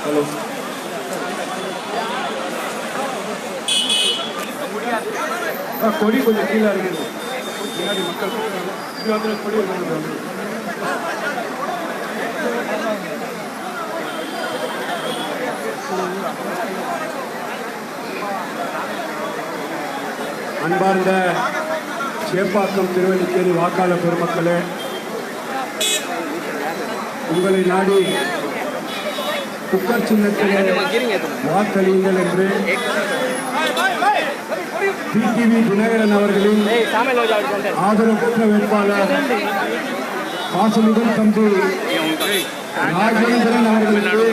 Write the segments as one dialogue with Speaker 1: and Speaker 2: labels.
Speaker 1: Hello கொடி கொஞ்சம் கீழே இருக்குது பின்னாடி மக்கள் கொடி அன்பார்ந்த சேப்பாக்கம் திருவல்லிக்கேணி வாக்காளர் பெருமக்களே, உங்களை நாடி குக்கர் சின்னத்திலே வாக்களியுங்கள் என்று டிடிவி தினகரன் அவர்களின் ஆதரவு பெற்ற வேட்பாளர் பாசமிகு தம்பி ராஜேந்திரன் அவர்களுக்கு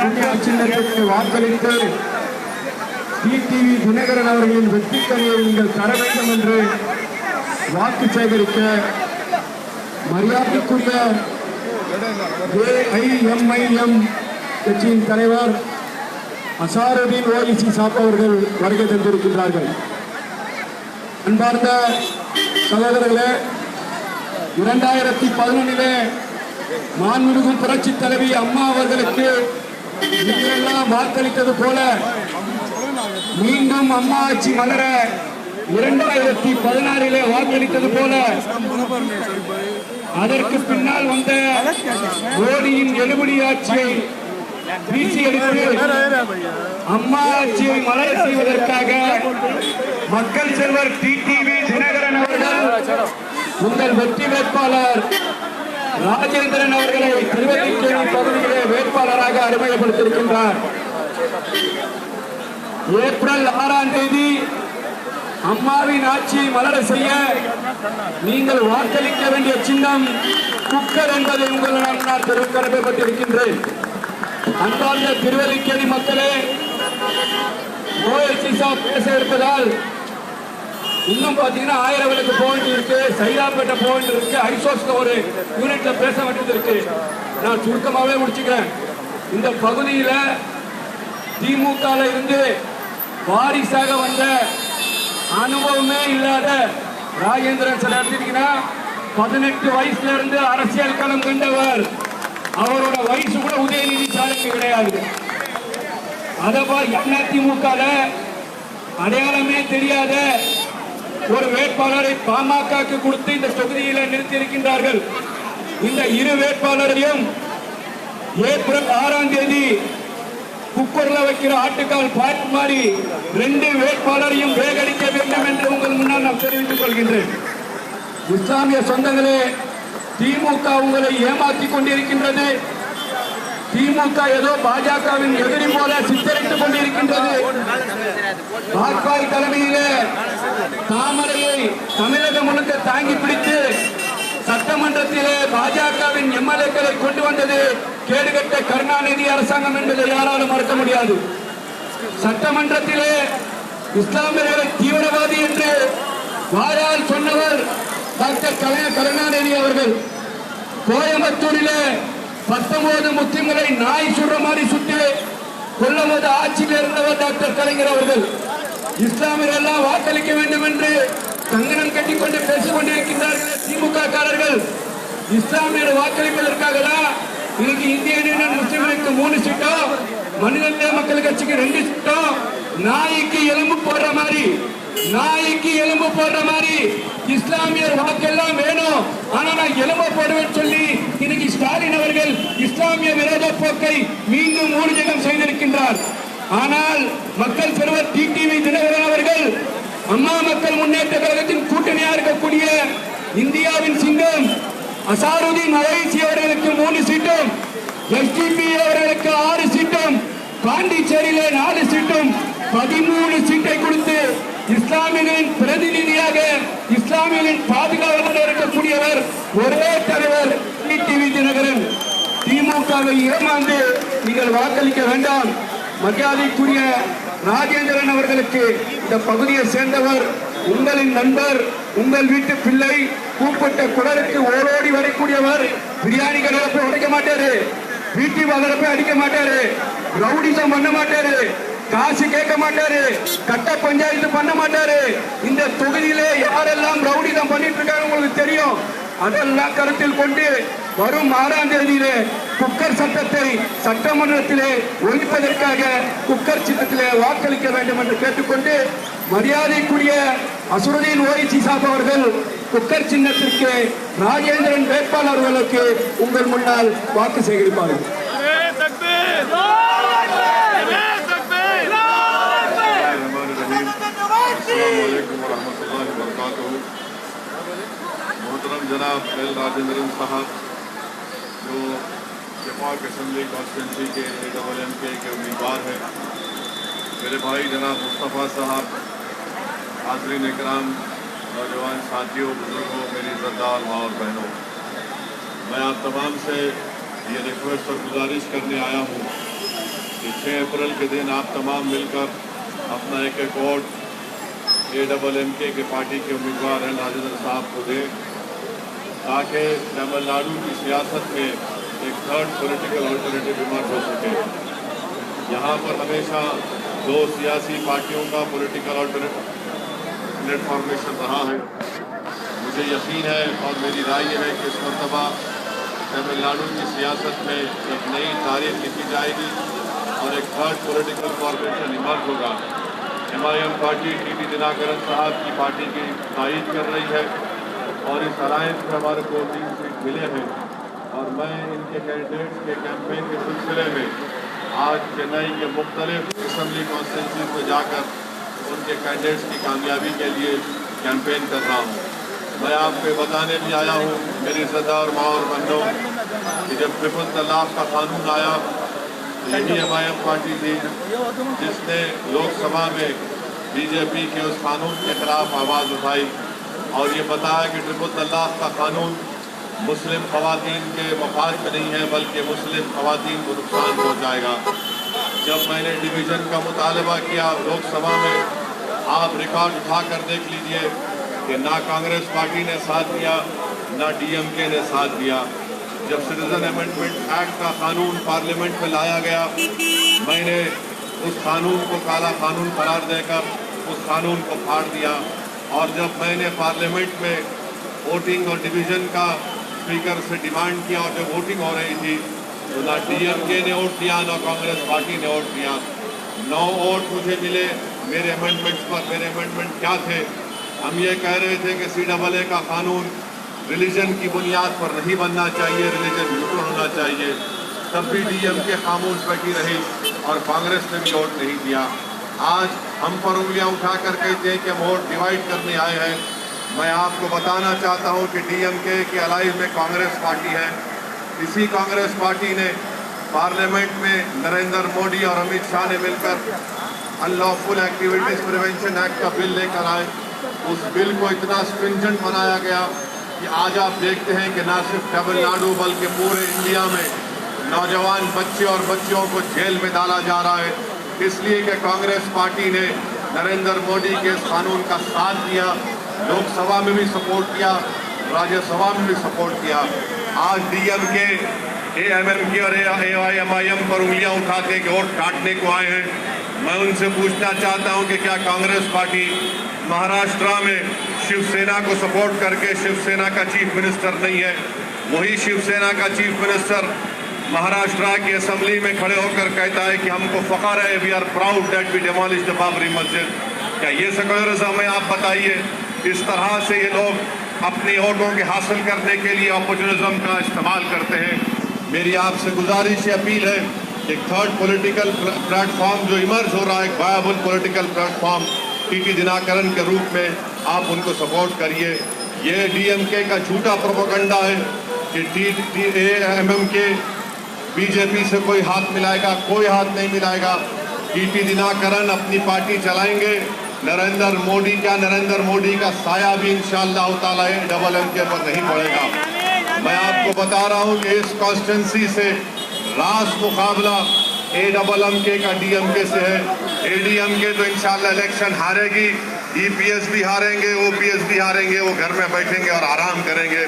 Speaker 1: குக்கர் சின்னத்திற்கு வாக்களித்து டிடிவி தினகரன் அவர்களின் வெற்றிக்கனியை நீங்கள் தர வேண்டும் என்று வாக்கு சேகரிக்க மரியாதைக்குரிய AIMIM கட்சியின் தலைவர் அசாருதீன் ஓய்சி சாப் அவர்கள் வருகை தந்திருக்கின்றார்கள். அன்பார்ந்த சகோதரர்களே, 2011 மாண்புமிகு புரட்சி தலைவி அம்மா அவர்களுக்கு நீங்களெல்லாம் வாக்களித்தது போல மீண்டும் அம்மா ஆட்சி மலர 2016 வாக்களித்தது போல அதற்கு பின்னால் வந்த மோடியின் எழுபடி ஆட்சியை வீசி எடுத்து அம்மா ஆட்சியை மலர செய்வதற்காக மக்கள் செல்வர் டிடிவி தினகரன் அவர்கள் உங்கள் வெற்றி வேட்பாளர் ராஜேந்திரன் அவர்களை திருவல்லிக்கேணி பகுதியிலே வேட்பாளராக அறிமுகப்படுத்தியிருக்கின்றார். ஏப்ரல் 6ஆம் தேதி அம்மாவின் ஆட்சியை மலர செய்ய நீங்கள் வாக்களிக்க வேண்டிய சின்னம் குக்கர் என்பதை உங்களிடம் நான் தெரிவிக்க கடமைப்பட்டிருக்கின்றேன். அன்பார்ந்த திருவல்லிக்கேணி மக்களே, ஓஎல்சி சாப் பேச இருப்பதால் இன்னும் பாத்தீங்கன்னா 1000 விளக்கு பாயிண்ட் இருக்கு, சைதாப்பேட்டை பாயிண்ட் இருக்கு, ஐசோஸ்ல ஒரு யூனிட்ல பேச வேண்டியது இருக்கு. நான் சுருக்கமாவே முடிச்சுக்கிறேன். இந்த பகுதியில திமுக இருந்து வாரிசாக வந்த அனுபவமே இல்லாத ராஜேந்திரன் சார் எடுத்தீங்கன்னா 18 வயசுல இருந்து அரசியல் களம் கண்டவர். அவரோட வயசு கூட உதயநிதி சாருக்கு கிடையாது. அதேபோல் அதிமுக அடையாளமே தெரியாத ஒரு வேட்பாளரை பாமகக்கு கொடுத்து இந்த தொகுதியில நிறுத்தி இருக்கின்றார்கள். இந்த இரு வேட்பாளரையும் ஏப்ரல் 6ஆம் தேதி குக்கர்ல வைக்கிற ஆட்டுக்கால் பாட்டு மாதிரி 2 வேட்பாளரையும் வேகடிக்க வேண்டும் என்று உங்கள் முன்னால் நான் தெரிவித்துக் கொள்கின்றேன். இஸ்லாமிய சொந்தங்களே, திமுக உங்களை ஏமாற்றிக் கொண்டிருக்கின்றது. திமுக ஏதோ பாஜகவின் எதிரி போல சித்தரித்துக் கொண்டிருக்கின்றது. வாஜ்பாய் தலைமையிலே தாமரையை தமிழகம் முழுக்க தாங்கி பிடித்து சட்டமன்றத்திலே பாஜகவின் எம்எல்ஏக்களை கொண்டு வந்தது கேடுகட்ட கருணாநிதி அரசாங்கம் என்பதை யாராலும் மறுக்க முடியாது. சட்டமன்றத்திலே இஸ்லாமியர்களை தீவிரவாதி என்று வாயால் சொன்னவர் டாக்டர் கருணாநிதி அவர்கள். கோயம்புத்தூரிலே 19 முஸ்லிம்களை நாய் சுடுற மாதிரி சுட்டு கொல்லுவது ஆட்சியில் இருந்தவர் டாக்டர் கலைஞர் அவர்கள். இஸ்லாமியர் எல்லாம் வாக்களிக்க வேண்டும் என்று கங்கணம் கட்டிக்கொண்டு பேசிக் கொண்டிருக்கின்றார்கள் திமுக காரர்கள். இஸ்லாமியர் வாக்களிப்பதற்காக தான் இன்னைக்கு இந்திய யூனியன் முஸ்லிம்களுக்கு 3 சீட்டும், மனித மக்கள் கட்சிக்கு 2 சீட்டும், நாய்க்கு எலும்பு போடுற மாதிரி இஸ்லாமியர் வாக்கெல்லாம் வேணும். ஆனா நான் எலும்பு போடுவேன் சொல்லி இன்னைக்கு ஸ்டாலின் அவர்கள் இஸ்லாமிய விரோத போக்கை மீண்டும் ஊர்ஜிதம் செய்திருக்கின்றார். ஆனால் மக்கள் செல்வர் டிடிவி தினகரன் அவர்கள் அம்மா மக்கள் முன்னேற்ற கழகத்தின் கூட்டணியா இருக்கக்கூடிய இந்தியாவின் சிங்கம் அசாருதீன் ஓவைசி அவர்களுக்கு 3 சீட்டும், எஸ்டிபி அவர்களுக்கு 6 சீட்டும், பாண்டிச்சேரியிலே 4 சீட்டும் 13 சீட்டை கொடுத்து இஸ்லாமியர்களின் பிரதிநிதியாக இஸ்லாமியர்களின் பாதுகாவலர் இருக்கக்கூடியவர் ஒரே தலைவர் டிடிவி தினகரன். திமுகவை ஏமாந்து நீங்கள் வாக்களிக்க வேண்டாம். மரியாதைக்குரிய ராஜேந்திரன் அவர்களுக்கு இந்த பகுதியை சேர்ந்தவர், உங்களின் நண்பர், உங்கள் வீட்டு பிள்ளை, கூப்பிட்ட குடலுக்கு ஓடோடி வரக்கூடியவர். பிரியாணி கடையில போய் உடைக்க மாட்டாரு, வீட்டு வாதல போய் அடிக்க மாட்டாரு, ரவுடிசம் பண்ண மாட்டாரு, காசு கேட்க மாட்டாரு, கட்ட பஞ்சாயத்து பண்ண மாட்டாரு. இந்த தொகுதியிலே யாரெல்லாம் ரவுடிசம் பண்ணிட்டு இருக்காங்க உங்களுக்கு தெரியும். அதெல்லாம் கருத்தில் கொண்டு வரும் 6ஆம் தேதியிலே குக்கர் சட்டத்தை சட்டமன்றத்திலே ஒழிப்பதற்காக குக்கர் சின்னத்திலே வாக்களிக்க வேண்டும் என்று கேட்டுக்கொண்டு மரியாதைக்குரிய அசருதீன் ஓவைசி சாப் அவர்கள் குக்கர் சின்னத்திற்கு ராஜேந்திரன் வேட்பாளர்களுக்கு உங்கள் முன்னால் வாக்கு சேகரிப்பார்கள்.
Speaker 2: मोहतरम जनाब एल राजेंद्रन साहब जो शेफाक असम्बली कॉन्स्टिट्यूंसी के AMMK के उम्मीदवार हैं, मेरे भाई जनाब मुस्तफ़ा साहब, हाज़रीन इकराम, नौजवान साथियों, बुजुर्गों, मेरी इज़्ज़तदार माँ और बहनों, मैं आप तमाम से ये रिक्वेस्ट और गुजारिश करने आया हूँ कि 6 अप्रैल के दिन आप तमाम मिलकर अपना एक वोट AMMK के पार्टी के उम्मीदवार हैं राजेंद्र साहब को दें, ताकि तमिलनाडु की सियासत में एक थर्ड पॉलिटिकल अल्टरनेटिव इमर्ज हो सके। यहाँ पर हमेशा 2 सियासी पार्टियों का पॉलिटिकल अल्टरनेटिव फॉर्मेशन रहा है। मुझे यकीन है और मेरी राय है कि इस मरतबा तमिलनाडु की सियासत में एक नई तारीख लिखी जाएगी और एक थर्ड पॉलिटिकल फॉर्मेशन इमर्ज होगा। MIM पार्टी TT दिनाकरन साहब की पार्टी की तायीद कर रही है और इस अलायंस में हमारे को 3 सीट मिले हैं और मैं इनके कैंडिडेट्स के कैंपेन के सिलसिले में आज चेन्नई के मुख्तलिफ असम्बली कॉन्स्टिट्यूंसी में जाकर उनके कैंडिडेट्स की कामयाबी के लिए कैंपेन कर रहा हूँ। मैं आपको बताने भी आया हूँ, मेरी इज़्ज़तदार माँ और बहनों, कि जब ट्रिपल तलाक का कानून आया, यही MIM पार्टी थी जिसने लोकसभा में BJP के उस कानून के खिलाफ आवाज़ उठाई और ये बताया कि ट्रिपल तलाक का कानून मुस्लिम ख़वातीन के मफाद में नहीं है बल्कि मुस्लिम ख़वातीन को नुकसान पहुँचाएगा। जब मैंने डिवीज़न का मुतालबा किया लोकसभा में, आप रिकॉर्ड उठा कर देख लीजिए कि ना कांग्रेस पार्टी ने साथ दिया ना DMK ने साथ दिया। जब सिटीजन अमेंडमेंट एक्ट का कानून पार्लियामेंट में लाया गया, मैंने उस कानून को काला कानून करार देकर उस कानून को फाड़ दिया और जब मैंने पार्लियामेंट में वोटिंग और डिवीज़न का स्पीकर से डिमांड किया और जब वोटिंग हो रही थी तो ना DMK ने वोट दिया ना कांग्रेस पार्टी ने वोट दिया। 9 वोट मुझे मिले मेरे अमेंडमेंट्स पर। मेरे अमेंडमेंट क्या थे? हम ये कह रहे थे कि CAA का कानून रिलीजन की बुनियाद पर नहीं बनना चाहिए, रिलीजन न्यूट्रल होना चाहिए। तब भी DMK खामोश बैठी रही और कांग्रेस ने भी वोट नहीं दिया। आज हम पर उंगलियां उठा कर कहते हैं कि हम वोट डिवाइड करने आए हैं। मैं आपको बताना चाहता हूं कि DMK के अलाइज में कांग्रेस पार्टी है। इसी कांग्रेस पार्टी ने पार्लियामेंट में नरेंद्र मोदी और अमित शाह ने मिलकर अनलॉफुल एक्टिविटीज़ प्रिवेंशन एक्ट का बिल लेकर आए। उस बिल को इतना स्ट्रिंजेंट बनाया गया कि आज आप देखते हैं कि न सिर्फ तमिलनाडु बल्कि पूरे इंडिया में नौजवान बच्चे और बच्चियों को जेल में डाला जा रहा है, इसलिए कि कांग्रेस पार्टी ने नरेंद्र मोदी के इस कानून का साथ दिया, लोकसभा में भी सपोर्ट किया, राज्यसभा में भी सपोर्ट किया। आज DMK, AMMK और AIMIM पर उंगलियां उठाते हैं कि वोट काटने को आए हैं। मैं उनसे पूछना चाहता हूं कि क्या कांग्रेस पार्टी महाराष्ट्र में शिवसेना को सपोर्ट करके शिवसेना का चीफ मिनिस्टर नहीं है? वही शिवसेना का चीफ मिनिस्टर महाराष्ट्र की असेंबली में खड़े होकर कहता है कि हमको फख्र है, we are proud that we demolish the Babri Masjid. क्या ये सेक्युलरिज्म है? आप बताइए। इस तरह से ये लोग अपनी वोटों के हासिल करने के लिए अपॉर्चुनिज्म का इस्तेमाल करते हैं। मेरी आपसे गुजारिश अपील है, एक थर्ड पॉलिटिकल प्लेटफॉर्म जो इमर्ज हो रहा है, एक viable political platform TT Dinakaran के रूप में, आप उनको सपोर्ट करिए। ये DMK का झूठा प्रोपेगेंडा है कि AMMK BJP से कोई हाथ मिलाएगा, कोई हाथ नहीं मिलाएगा। TT दिनाकरन अपनी पार्टी चलाएंगे। नरेंद्र मोदी का साया भी इंशाअल्लाह ताला AMMK पर नहीं पड़ेगा। मैं आपको बता रहा हूं कि इस कॉन्स्टिट्यूंसी से रास मुकाबला AMMK का DMK से है। ADMK तो इंशाअल्लाह इलेक्शन हारेगी, EPS भी हारेंगे, OPS भी हारेंगे, वो घर में बैठेंगे और आराम करेंगे,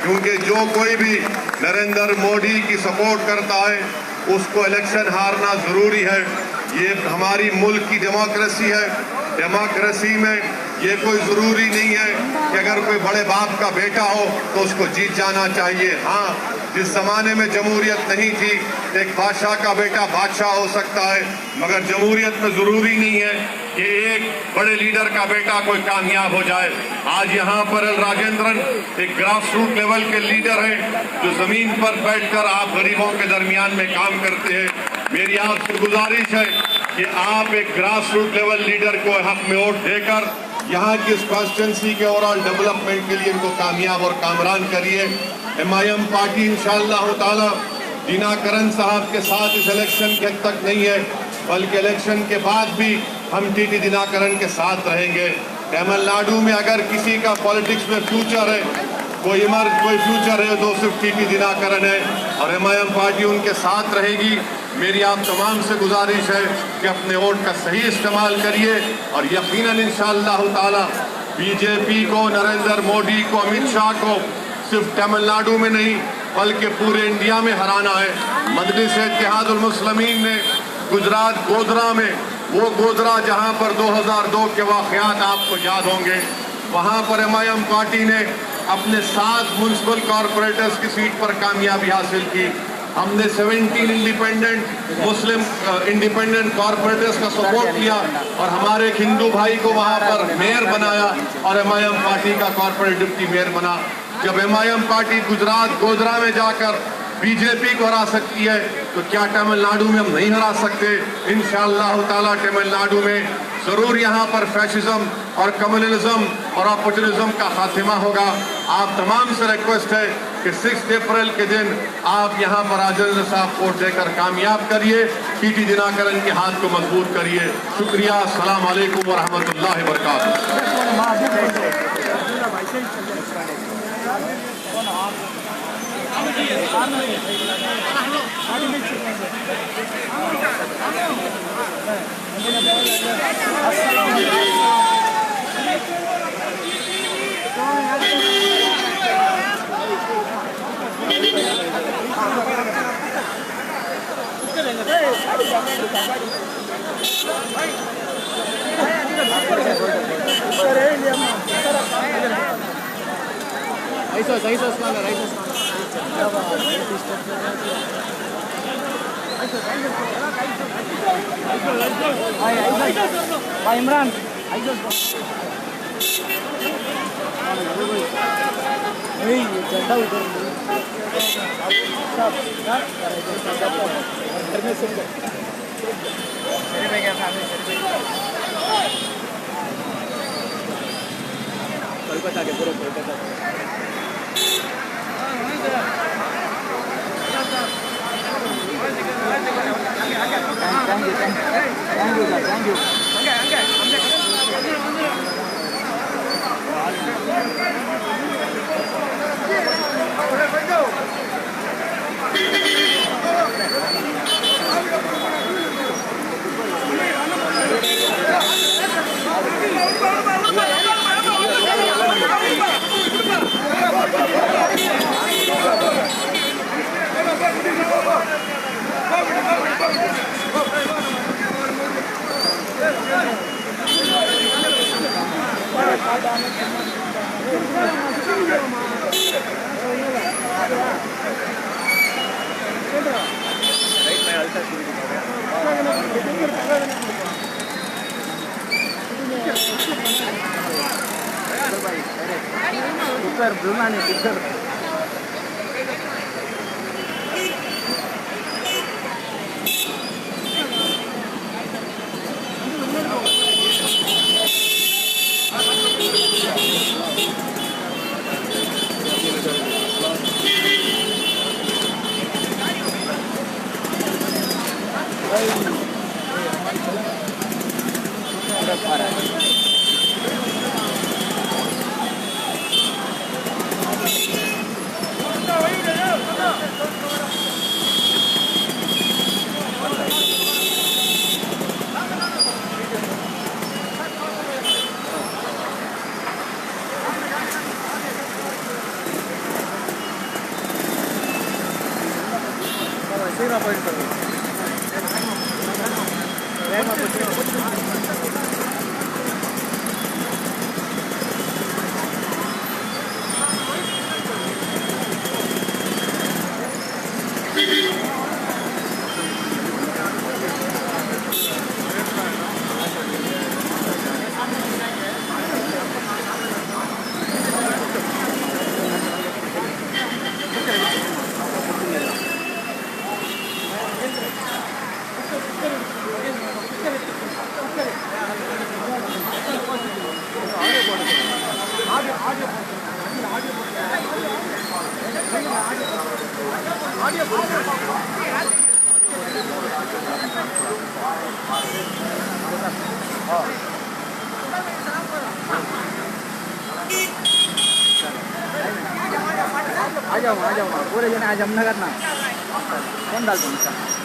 Speaker 2: क्योंकि जो कोई भी नरेंद्र मोदी की सपोर्ट करता है उसको इलेक्शन हारना ज़रूरी है। ये हमारी मुल्क की डेमोक्रेसी है। डेमोक्रेसी में ये कोई ज़रूरी नहीं है कि अगर कोई बड़े बाप का बेटा हो तो उसको जीत जाना चाहिए। हाँ, जिस जमाने में जमहूरियत नहीं थी, एक बादशाह का बेटा बादशाह हो सकता है, मगर जमहूरियत में जरूरी नहीं है कि एक बड़े लीडर का बेटा कोई कामयाब हो जाए। आज यहाँ पर एल राजेंद्रन एक ग्रास रूट लेवल के लीडर हैं जो जमीन पर बैठकर आप गरीबों के दरमियान में काम करते हैं। मेरी आपसे गुजारिश है कि आप एक ग्रास रूट लेवल लीडर को हक में वोट देकर यहाँ की इस कॉन्स्टिट्यूंसी के ओवरऑल डेवलपमेंट के लिए इनको कामयाब और कामरान करिए। MIM पार्टी इंशाअल्लाह ताला दिनाकरन साहब के साथ इस इलेक्शन के तक नहीं है, बल्कि इलेक्शन के बाद भी हम TT दिनाकरन के साथ रहेंगे। तमिलनाडु में अगर किसी का पॉलिटिक्स में फ्यूचर है, कोई फ्यूचर है तो सिर्फ TT दिनाकरन है और MIM पार्टी उनके साथ रहेगी। मेरी आप तमाम से गुजारिश है कि अपने वोट का सही इस्तेमाल करिए और यकीनन इंशाअल्लाह ताला बीजेपी को, नरेंद्र मोदी को, अमित शाह को सिर्फ तमिलनाडु में नहीं बल्कि पूरे इंडिया में हराना है। मजलिस इत्तेहादुल मुस्लिमीन ने गुजरात गोधरा में, वो गोधरा जहां पर 2002 के वाक़यात आपको याद होंगे, वहां पर MIM पार्टी ने अपने 7 म्युनिसिपल कॉरपोरेटर्स की सीट पर कामयाबी हासिल की। हमने 17 इंडिपेंडेंट कॉरपोरेटर्स का सपोर्ट किया और हमारे एक हिंदू भाई को वहां पर मेयर बनाया और MIM पार्टी का कॉरपोरेट डिप्टी मेयर बना। जब MIM पार्टी गुजरात गोधरा में जाकर बीजेपी को हरा सकती है तो क्या तमिलनाडु में हम नहीं हरा सकते? इंशाअल्लाह ताला तमिलनाडु में जरूर यहाँ पर फैशिज्म और कम्युनलिज्म और अपॉर्चुनिज्म का खात्मा होगा। आप तमाम से रिक्वेस्ट है कि 6 अप्रैल के दिन आप यहाँ पर राजेंद्र साहब वोट देकर कामयाब करिए, TT दिनाकरन के हाथ को मजबूत करिए। शुक्रिया। अस्सलाम वालेकुम व रहमतुल्लाहि व बरकातहू।
Speaker 3: इमरान झंडा उधर कोलकाता के पूरे कोलकाता थैंक यू ऊपर ब्रह्मांड पिक्चर आ जाओ पूरे जने आज हम नगर ना कौन डाल दूँ